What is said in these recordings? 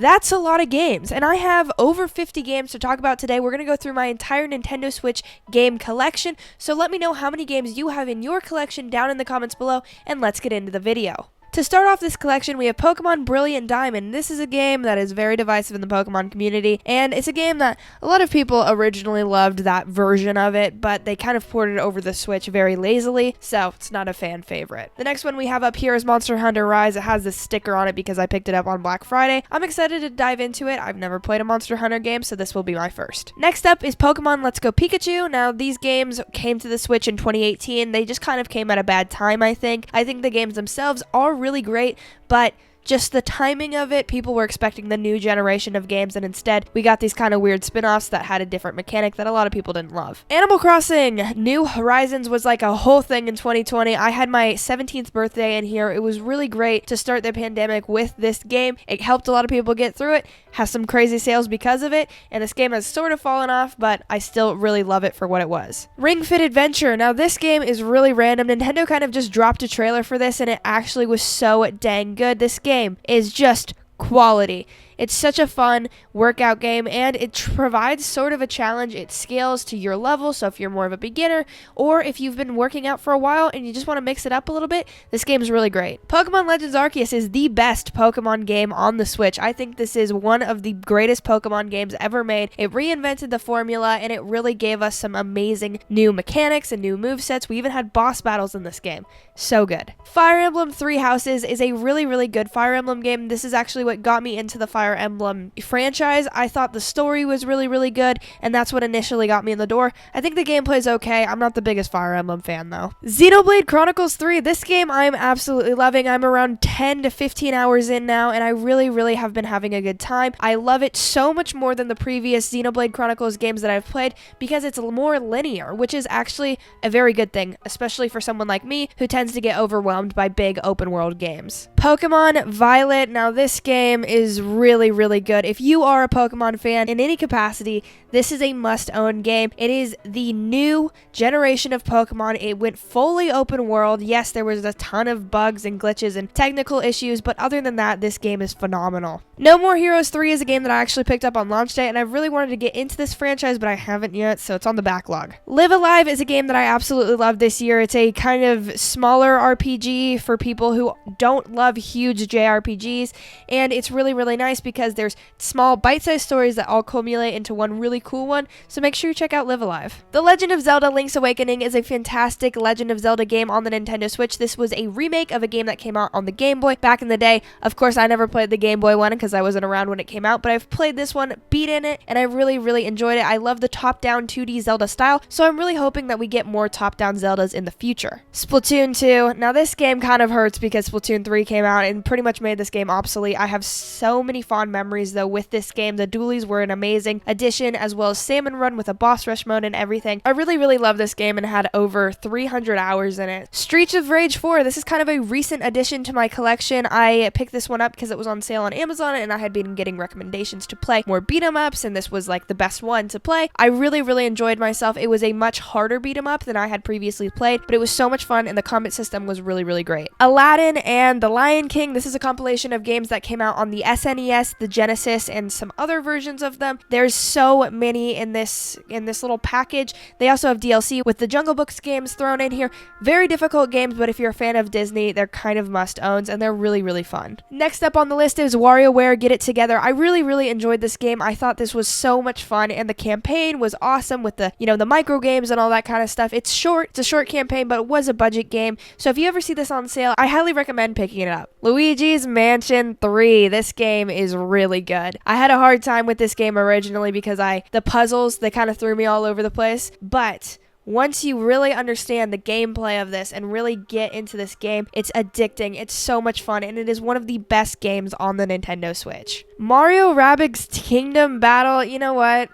That's a lot of games, and I have over 50 games to talk about today. We're going to go through my entire Nintendo Switch game collection, so let me know how many games you have in your collection down in the comments below, and let's get into the video. To start off this collection, we have Pokemon Brilliant Diamond. This is a game that is very divisive in the Pokemon community, and it's a game that a lot of people originally loved that version of it, but they kind of ported it over the Switch very lazily, so it's not a fan favorite. The next one we have up here is Monster Hunter Rise. It has this sticker on it because I picked it up on Black Friday. I'm excited to dive into it. I've never played a Monster Hunter game, so this will be my first. Next up is Pokemon Let's Go Pikachu. Now, these games came to the Switch in 2018. They just kind of came at a bad time, I think. I think the games themselves are really great, but just the timing of it, people were expecting the new generation of games, and instead we got these kind of weird spin-offs that had a different mechanic that a lot of people didn't love. Animal Crossing New Horizons was like a whole thing in 2020. I had my 17th birthday in here. It was really great to start the pandemic with this game. It helped a lot of people get through it, has some crazy sales because of it, and this game has sort of fallen off, but I still really love it for what it was. Ring Fit Adventure. Now, this game is really random. Nintendo kind of just dropped a trailer for this, and it actually was so dang good. This game is just quality. It's such a fun workout game, and it provides sort of a challenge. It scales to your level, so if you're more of a beginner, or if you've been working out for a while and you just want to mix it up a little bit, this game is really great. Pokemon Legends Arceus is the best Pokemon game on the Switch. I think this is one of the greatest Pokemon games ever made. It reinvented the formula, and it really gave us some amazing new mechanics and new movesets. We even had boss battles in this game. So good. Fire Emblem Three Houses is a really, really good Fire Emblem game. This is actually what got me into the Fire Emblem franchise. I thought the story was really, really good, and that's what initially got me in the door. I think the gameplay is okay. I'm not the biggest Fire Emblem fan, though. Xenoblade Chronicles 3. This game I'm absolutely loving. I'm around 10 to 15 hours in now, and I really, really have been having a good time. I love it so much more than the previous Xenoblade Chronicles games that I've played because it's more linear, which is actually a very good thing, especially for someone like me who tends to get overwhelmed by big open world games. Pokemon Violet. Now, this game is really good. If you are a Pokemon fan in any capacity, this is a must-own game. It is the new generation of Pokemon. It went fully open world. Yes, there was a ton of bugs and glitches and technical issues, but other than that, this game is phenomenal. No More Heroes 3 is a game that I actually picked up on launch day, and I've really wanted to get into this franchise, but I haven't yet, so it's on the backlog. Live Alive is a game that I absolutely love this year. It's a kind of smaller RPG for people who don't love huge JRPGs, and it's really nice because there's small bite-sized stories that all culminate into one really cool one, so make sure you check out Live Alive. The Legend of Zelda Link's Awakening is a fantastic Legend of Zelda game on the Nintendo Switch. This was a remake of a game that came out on the Game Boy back in the day. Of course, I never played the Game Boy one because I wasn't around when it came out, but I've played this one, beaten it, and I really enjoyed it. I love the top-down 2D Zelda style, so I'm really hoping that we get more top-down Zeldas in the future. Splatoon 2. Now, this game kind of hurts because Splatoon 3 came out and pretty much made this game obsolete. I have so many fond memories, though, with this game. The dualies were an amazing addition, as well as Salmon Run with a boss rush mode and everything. I really love this game and had over 300 hours in it. Streets of Rage 4. This is kind of a recent addition to my collection. I picked this one up because it was on sale on Amazon, and I had been getting recommendations to play more beat-em-ups, and this was like the best one to play. I really enjoyed myself. It was a much harder beat-em-up than I had previously played, but it was so much fun, and the combat system was really great. Aladdin and The Lion King. This is a compilation of games that came out on the SNES, the Genesis, and some other versions of them. There's so many in this little package. They also have DLC with the Jungle Books games thrown in here. Very difficult games, but if you're a fan of Disney, they're kind of must-owns, and they're really fun. Next up on the list is WarioWare Get It Together. I really enjoyed this game. I thought this was so much fun, and the campaign was awesome with the micro games and all that kind of stuff. It's short. It's a short campaign, but it was a budget game. So if you ever see this on sale, I highly recommend picking it up. Luigi's Mansion 3. This game is really good. I had a hard time with this game originally because the puzzles, they kind of threw me all over the place, but once you really understand the gameplay of this and really get into this game, it's addicting. It's so much fun, and it is one of the best games on the Nintendo Switch. Mario Rabbids Kingdom Battle. You know what?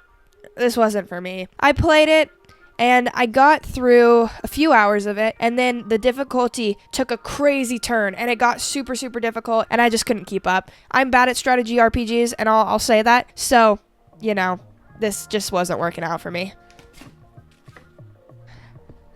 This wasn't for me. I played it, and I got through a few hours of it, and then the difficulty took a crazy turn, and it got super difficult, and I just couldn't keep up. I'm bad at strategy RPGs, and I'll say that. So, this just wasn't working out for me.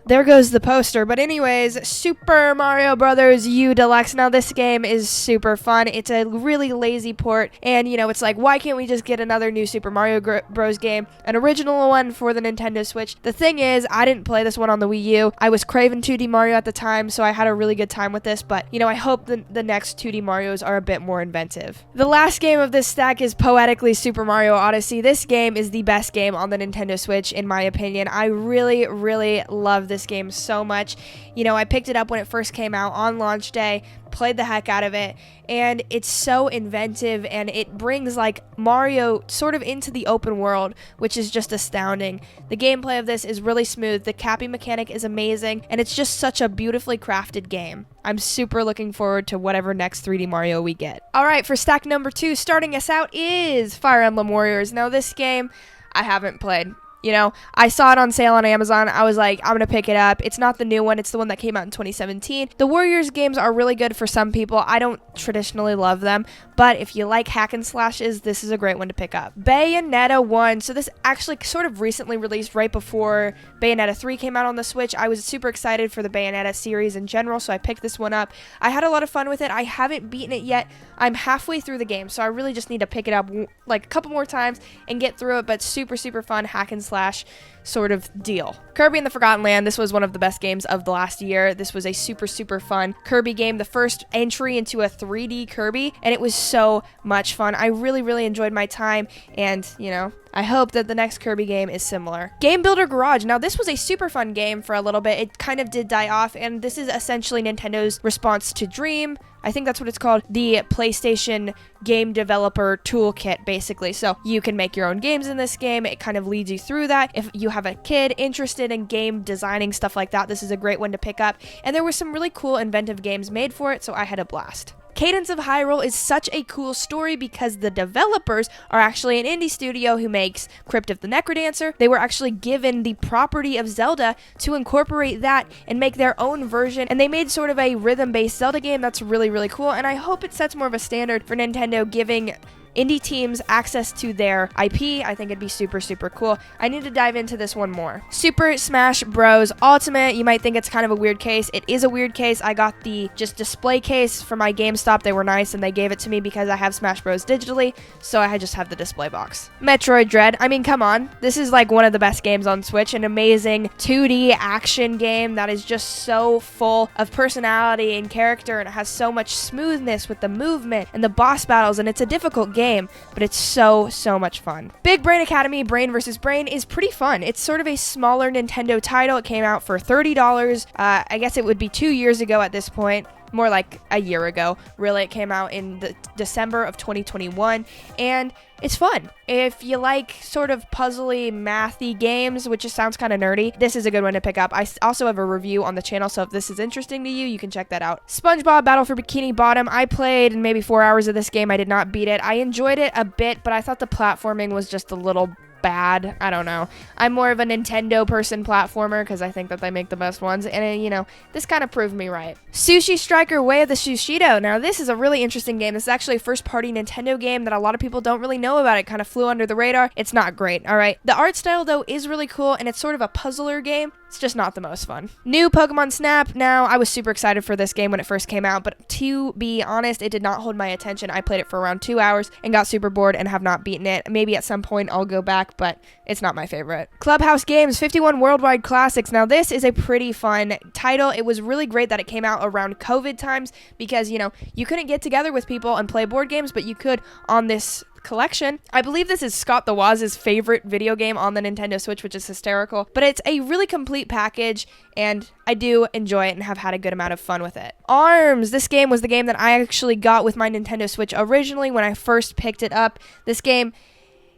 There goes the poster. But anyways, Super Mario Brothers U Deluxe. Now this game is super fun. It's a really lazy port, and it's like, why can't we just get another new Super Mario Bros game, an original one for the Nintendo Switch? The thing is, I didn't play this one on the Wii U. I was craving 2D Mario at the time, so I had a really good time with this, but I hope the next 2D Marios are a bit more inventive. The last game of this stack is poetically Super Mario Odyssey. This game is the best game on the Nintendo Switch, in my opinion. I really, really love this game so much. I picked it up when it first came out on launch day, played the heck out of it, and it's so inventive, and it brings like Mario sort of into the open world, which is just astounding. The gameplay of this is really smooth, the capping mechanic is amazing, and it's just such a beautifully crafted game. I'm super looking forward to whatever next 3D Mario we get. Alright, for stack number 2, starting us out is Fire Emblem Warriors. Now this game, I haven't played. I saw it on sale on Amazon. I was like, I'm going to pick it up. It's not the new one. It's the one that came out in 2017. The Warriors games are really good for some people. I don't traditionally love them, but if you like hack and slashes, this is a great one to pick up. Bayonetta 1. So this actually sort of recently released right before Bayonetta 3 came out on the Switch. I was super excited for the Bayonetta series in general, so I picked this one up. I had a lot of fun with it. I haven't beaten it yet. I'm halfway through the game, so I really just need to pick it up like a couple more times and get through it, but super, super fun hack and slash sort of deal. Kirby and the Forgotten Land. This was one of the best games of the last year. This was a super, super fun Kirby game, the first entry into a 3D Kirby, and it was so much fun. I really, really enjoyed my time, and, I hope that the next Kirby game is similar. Game Builder Garage. Now, this was a super fun game for a little bit. It kind of did die off, and this is essentially Nintendo's response to Dream. I think that's what it's called, the PlayStation Game Developer Toolkit, basically. So you can make your own games in this game. It kind of leads you through that. If you have a kid interested in game designing, stuff like that, this is a great one to pick up. And there were some really cool, inventive games made for it, so I had a blast. Cadence of Hyrule is such a cool story because the developers are actually an indie studio who makes Crypt of the Necrodancer. They were actually given the property of Zelda to incorporate that and make their own version, and they made sort of a rhythm-based Zelda game that's really, really cool, and I hope it sets more of a standard for Nintendo, giving indie teams access to their IP. I think it'd be super, super cool. I need to dive into this one more. Super Smash Bros. Ultimate. You might think it's kind of a weird case. It is a weird case. I got the just display case from my GameStop. They were nice and they gave it to me because I have Smash Bros. Digitally, so I just have the display box. Metroid Dread. I mean, come on. This is like one of the best games on Switch. An amazing 2D action game that is just so full of personality and character, and it has so much smoothness with the movement and the boss battles, and it's a difficult game, but it's so much fun. Big Brain Academy, Brain vs. Brain, is pretty fun. It's sort of a smaller Nintendo title. It came out for $30. I guess it would be 2 years ago at this point. More like a year ago. Really, it came out in the December of 2021, and it's fun. If you like sort of puzzly, mathy games, which just sounds kind of nerdy, this is a good one to pick up. I also have a review on the channel, so if this is interesting to you, you can check that out. SpongeBob Battle for Bikini Bottom. I played maybe 4 hours of this game. I did not beat it. I enjoyed it a bit, but I thought the platforming was just a little bad. I don't know. I'm more of a Nintendo person platformer because I think that they make the best ones, and this kind of proved me right. Sushi Striker Way of the Sushido. Now this is a really interesting game. This is actually a first party Nintendo game that a lot of people don't really know about. It kind of flew under the radar. It's not great, alright? The art style though is really cool, and it's sort of a puzzler game. It's just not the most fun. New Pokemon Snap. Now, I was super excited for this game when it first came out, but to be honest, it did not hold my attention. I played it for around 2 hours and got super bored and have not beaten it. Maybe at some point I'll go back, but it's not my favorite. Clubhouse Games 51 Worldwide Classics. Now, this is a pretty fun title. It was really great that it came out around COVID times because, you couldn't get together with people and play board games, but you could on this collection. I believe this is Scott the Waz's favorite video game on the Nintendo Switch, which is hysterical, but it's a really complete package, and I do enjoy it and have had a good amount of fun with it. ARMS. This game was the game that I actually got with my Nintendo Switch originally when I first picked it up. This game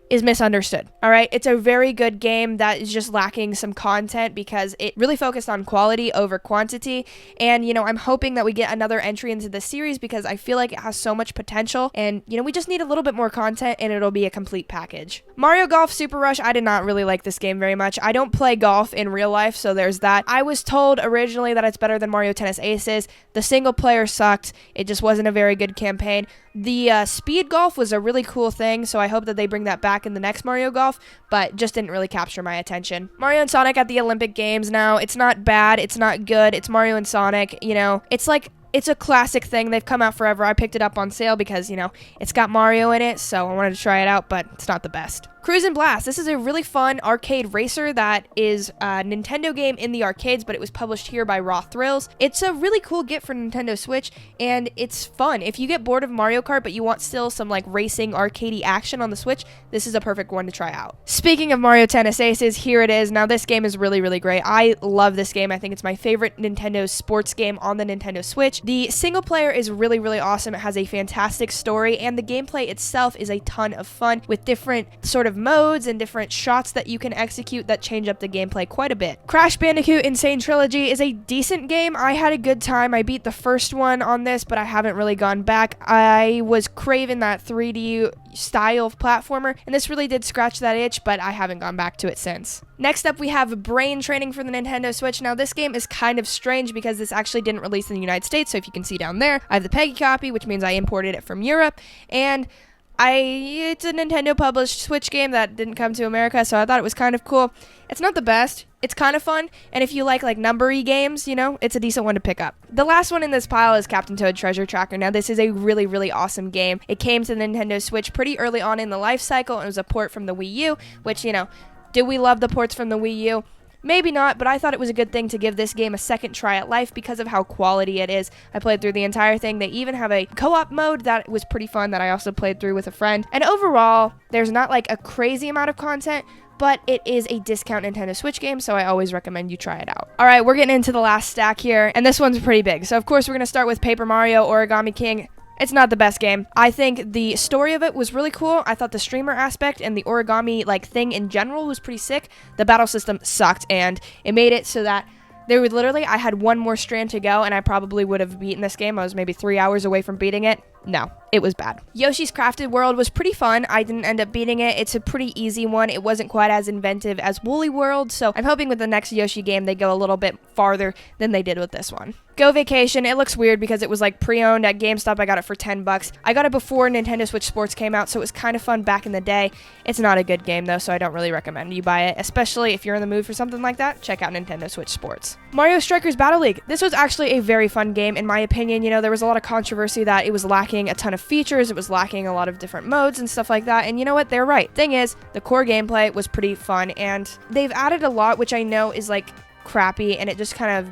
is misunderstood. All right, it's a very good game that is just lacking some content because it really focused on quality over quantity, and I'm hoping that we get another entry into the series because I feel like it has so much potential, and we just need a little bit more content and it'll be a complete package. Mario Golf Super Rush. I did not really like this game very much. I don't play golf in real life, so there's that. I was told originally that it's better than Mario Tennis Aces. The single player sucked. It just wasn't a very good campaign. The speed golf was a really cool thing, so I hope that they bring that back in the next Mario Golf, but just didn't really capture my attention. Mario and Sonic at the Olympic Games now. It's not bad, it's not good, it's Mario and Sonic, you know. It's a classic thing. They've come out forever. I picked it up on sale because, you know, it's got Mario in it, so I wanted to try it out, but it's not the best. Cruise and Blast. This is a really fun arcade racer that is a Nintendo game in the arcades, but it was published here by Raw Thrills. It's a really cool get for Nintendo Switch, and it's fun. If you get bored of Mario Kart, but you want still some like racing arcadey action on the Switch, this is a perfect one to try out. Speaking of Mario Tennis Aces, here it is. Now this game is really, really great. I love this game. I think it's my favorite Nintendo sports game on the Nintendo Switch. The single player is really, really awesome. It has a fantastic story, and the gameplay itself is a ton of fun with different sort of modes and different shots that you can execute that change up the gameplay quite a bit. Crash Bandicoot Insane Trilogy is a decent game. I had a good time. I beat the first one on this, but I haven't really gone back. I was craving that 3D style of platformer, and this really did scratch that itch, but I haven't gone back to it since. Next up, we have Brain Training for the Nintendo Switch. Now, this game is kind of strange because this actually didn't release in the United States, so if you can see down there, I have the Peggy copy, which means I imported it from Europe, and it's a Nintendo published Switch game that didn't come to America, so I thought it was kind of cool. It's not the best. It's kind of fun, and if you like numbery games, you know, it's a decent one to pick up. The last one in this pile is Captain Toad Treasure Tracker. Now, this is a really, really awesome game. It came to the Nintendo Switch pretty early on in the life cycle, and it was a port from the Wii U, which, you know, do we love the ports from the Wii U? Maybe not, but I thought it was a good thing to give this game a second try at life because of how quality it is. I played through the entire thing. They even have a co-op mode that was pretty fun that I also played through with a friend. And overall, there's not like a crazy amount of content, but it is a discount Nintendo Switch game, so I always recommend you try it out. All right, we're getting into the last stack here, and this one's pretty big. So of course, we're going to start with Paper Mario Origami King. It's not the best game. I think the story of it was really cool. I thought the streamer aspect and the origami thing in general was pretty sick. The battle system sucked, and it made it so that I had one more strand to go, and I probably would have beaten this game. I was maybe 3 hours away from beating it. No, it was bad. Yoshi's Crafted World was pretty fun. I didn't end up beating it. It's a pretty easy one. It wasn't quite as inventive as Woolly World, so I'm hoping with the next Yoshi game they go a little bit farther than they did with this one. Go Vacation. It looks weird because it was pre-owned at GameStop. I got it for $10. I got it before Nintendo Switch Sports came out, so it was kind of fun back in the day. It's not a good game though, so I don't really recommend you buy it, especially if you're in the mood for something like that. Check out Nintendo Switch Sports. Mario Strikers Battle League. This was actually a very fun game in my opinion. You know, there was a lot of controversy that it was lacking a ton of features. It was lacking a lot of different modes and stuff like that, and you know what? They're right. Thing is, the core gameplay was pretty fun, and they've added a lot, which I know is crappy, and it just kind of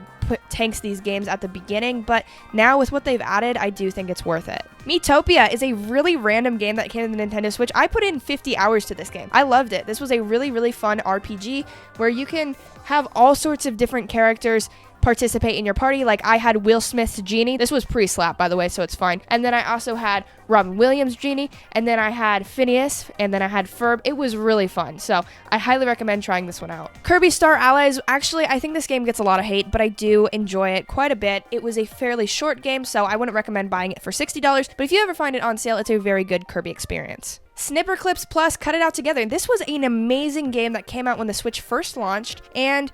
tanks these games at the beginning, but now with what they've added, I do think it's worth it. Miitopia is a really random game that came to the Nintendo Switch. I put in 50 hours to this game. I loved it. This was a really, really fun RPG where you can have all sorts of different characters participate in your party. I had Will Smith's Genie. This was pre-slap, by the way, so it's fine. And then I also had Robin Williams' Genie, and then I had Phineas, and then I had Ferb. It was really fun, so I highly recommend trying this one out. Kirby Star Allies. Actually, I think this game gets a lot of hate, but I do enjoy it quite a bit. It was a fairly short game, so I wouldn't recommend buying it for $60, but if you ever find it on sale, it's a very good Kirby experience. Snipper Clips Plus, Cut It Out Together. This was an amazing game that came out when the Switch first launched, and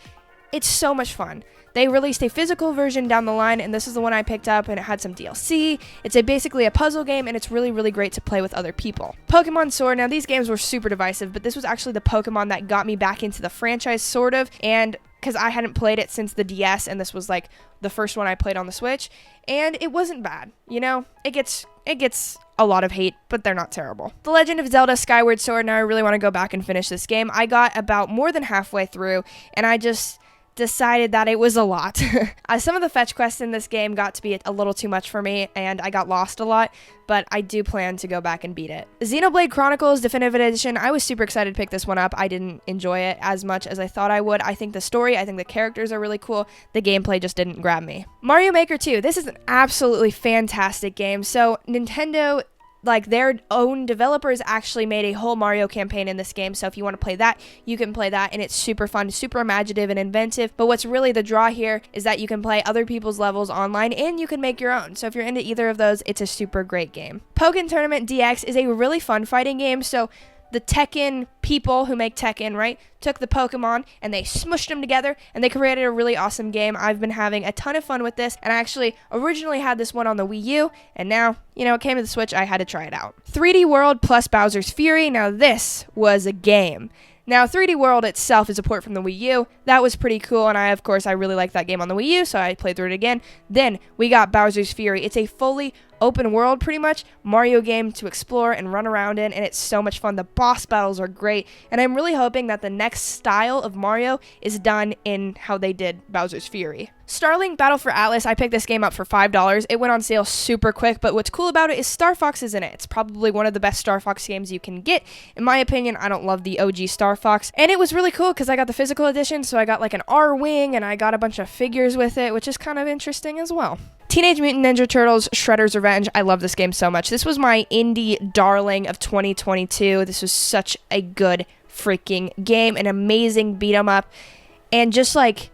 it's so much fun. They released a physical version down the line, and this is the one I picked up, and it had some DLC. It's basically a puzzle game, and it's really, really great to play with other people. Pokemon Sword. Now, these games were super divisive, but this was actually the Pokemon that got me back into the franchise, sort of, and because I hadn't played it since the DS, and this was the first one I played on the Switch, and it wasn't bad. You know, it gets a lot of hate, but they're not terrible. The Legend of Zelda Skyward Sword. Now, I really want to go back and finish this game. I got about more than halfway through, and I just decided that it was a lot. Some of the fetch quests in this game got to be a little too much for me, and I got lost a lot, but I do plan to go back and beat it. Xenoblade Chronicles Definitive Edition. I was super excited to pick this one up. I didn't enjoy it as much as I thought I would. I think the story, I think the characters are really cool. The gameplay just didn't grab me. Mario Maker 2. This is an absolutely fantastic game. So Nintendo, their own developers actually made a whole Mario campaign in this game, so if you want to play that, you can play that, and it's super fun, super imaginative and inventive, but what's really the draw here is that you can play other people's levels online, and you can make your own, so if you're into either of those, it's a super great game. Pokken Tournament DX is a really fun fighting game, so the Tekken people who make Tekken, right, took the Pokemon and they smushed them together and they created a really awesome game. I've been having a ton of fun with this, and I actually originally had this one on the Wii U, and now, it came to the Switch, I had to try it out. 3D World plus Bowser's Fury. Now this was a game. Now, 3D World itself is a port from the Wii U. That was pretty cool, and I really liked that game on the Wii U, so I played through it again. Then we got Bowser's Fury. It's a fully open world, pretty much, Mario game to explore and run around in, and it's so much fun. The boss battles are great, and I'm really hoping that the next style of Mario is done in how they did Bowser's Fury. Starlink Battle for Atlas, I picked this game up for $5. It went on sale super quick, but what's cool about it is Star Fox is in it. It's probably one of the best Star Fox games you can get. In my opinion, I don't love the OG Star Fox, and it was really cool because I got the physical edition, so I got like an R-Wing, and I got a bunch of figures with it, which is kind of interesting as well. Teenage Mutant Ninja Turtles Shredder's Revenge. I love this game so much. This was my indie darling of 2022. This was such a good freaking game, an amazing beat 'em up, and just like,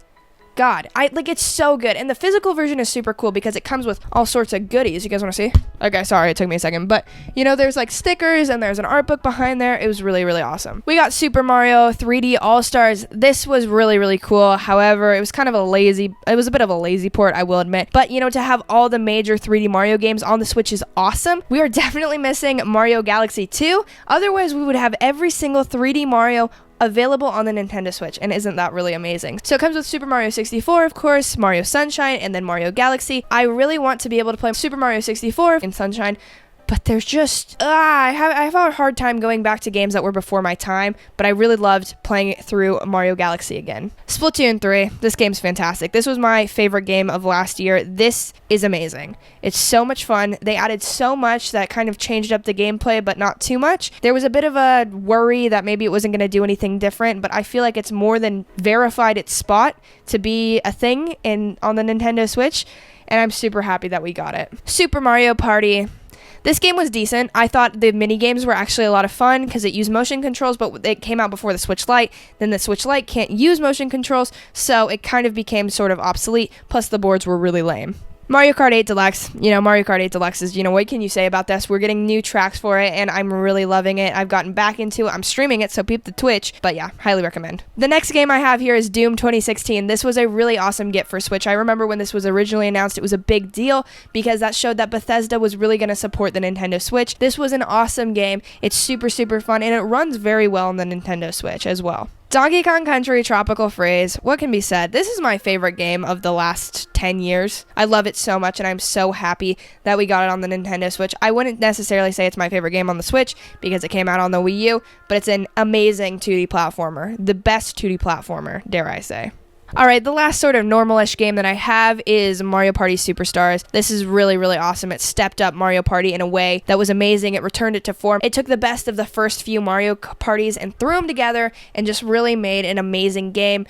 God, it's so good. And the physical version is super cool because it comes with all sorts of goodies. You guys want to see? Okay, sorry, it took me a second. But, there's like stickers and there's an art book behind there. It was really, really awesome. We got Super Mario 3D All-Stars. This was really, really cool. However, it was a bit of a lazy port, I will admit. But, to have all the major 3D Mario games on the Switch is awesome. We are definitely missing Mario Galaxy 2. Otherwise, we would have every single 3D Mario available on the Nintendo Switch, and isn't that really amazing? So it comes with Super Mario 64, of course, Mario Sunshine, and then Mario Galaxy. I really want to be able to play Super Mario 64 in Sunshine, but there's just, I have a hard time going back to games that were before my time, but I really loved playing it through Mario Galaxy again. Splatoon 3, this game's fantastic. This was my favorite game of last year. This is amazing. It's so much fun. They added so much that kind of changed up the gameplay, but not too much. There was a bit of a worry that maybe it wasn't going to do anything different, but I feel like it's more than verified its spot to be a thing on the Nintendo Switch, and I'm super happy that we got it. Super Mario Party. This game was decent. I thought the mini games were actually a lot of fun because it used motion controls, but it came out before the Switch Lite. Then the Switch Lite can't use motion controls, so it kind of became sort of obsolete, plus the boards were really lame. Mario Kart 8 Deluxe. Mario Kart 8 Deluxe is, what can you say about this? We're getting new tracks for it, and I'm really loving it. I've gotten back into it. I'm streaming it, so peep the Twitch. But yeah, highly recommend. The next game I have here is Doom 2016. This was a really awesome get for Switch. I remember when this was originally announced, it was a big deal because that showed that Bethesda was really going to support the Nintendo Switch. This was an awesome game. It's super, super fun, and it runs very well on the Nintendo Switch as well. Donkey Kong Country Tropical Freeze. What can be said? This is my favorite game of the last 10 years. I love it so much, and I'm so happy that we got it on the Nintendo Switch. I wouldn't necessarily say it's my favorite game on the Switch because it came out on the Wii U, but it's an amazing 2D platformer. The best 2D platformer, dare I say. Alright, the last sort of normal-ish game that I have is Mario Party Superstars. This is really, really awesome. It stepped up Mario Party in a way that was amazing. It returned it to form. It took the best of the first few Mario Parties and threw them together and just really made an amazing game.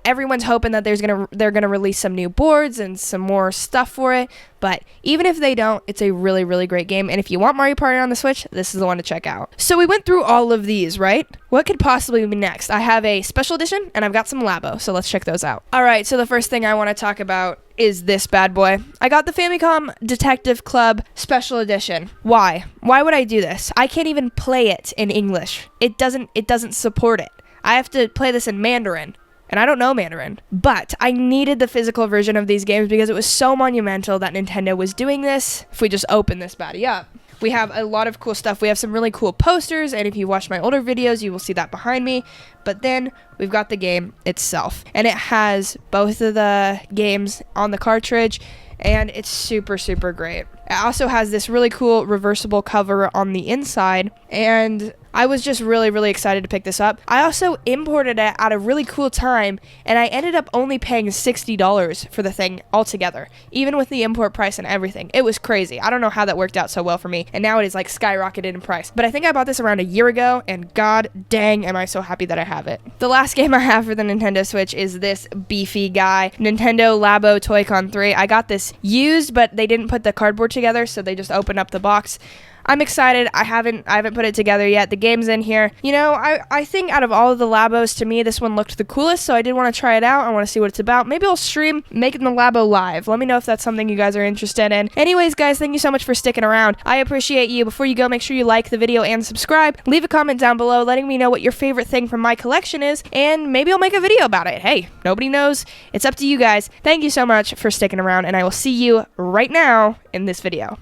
Everyone's hoping that they're gonna release some new boards and some more stuff for it, but even if they don't, it's a really, really great game, and if you want Mario Party on the Switch, this is the one to check out. So we went through all of these, right? What could possibly be next? I have a special edition, and I've got some Labo, so let's check those out. Alright, so the first thing I want to talk about is this bad boy. I got the Famicom Detective Club Special Edition. Why? Why would I do this? I can't even play it in English. It doesn't support it. I have to play this in Mandarin. And I don't know Mandarin, but I needed the physical version of these games because it was so monumental that Nintendo was doing this. If we just open this baddie up, we have a lot of cool stuff. We have some really cool posters, and if you watch my older videos, you will see that behind me. But then we've got the game itself, and it has both of the games on the cartridge, and it's super, super great. It also has this really cool reversible cover on the inside, and I was just really, really excited to pick this up. I also imported it at a really cool time, and I ended up only paying $60 for the thing altogether, even with the import price and everything. It was crazy. I don't know how that worked out so well for me, and now it is like skyrocketed in price. But I think I bought this around a year ago, and god dang am I so happy that I have it. The last game I have for the Nintendo Switch is this beefy guy, Nintendo Labo Toy-Con 3. I got this used, but they didn't put the cardboard together, so they just opened up the box. I'm excited. I haven't put it together yet. The game's in here. You know, I think out of all of the Labos, to me, this one looked the coolest, so I did want to try it out. I want to see what it's about. Maybe I'll stream making the Labo live. Let me know if that's something you guys are interested in. Anyways, guys, thank you so much for sticking around. I appreciate you. Before you go, make sure you like the video and subscribe. Leave a comment down below letting me know what your favorite thing from my collection is, and maybe I'll make a video about it. Hey, nobody knows. It's up to you guys. Thank you so much for sticking around, and I will see you right now in this video.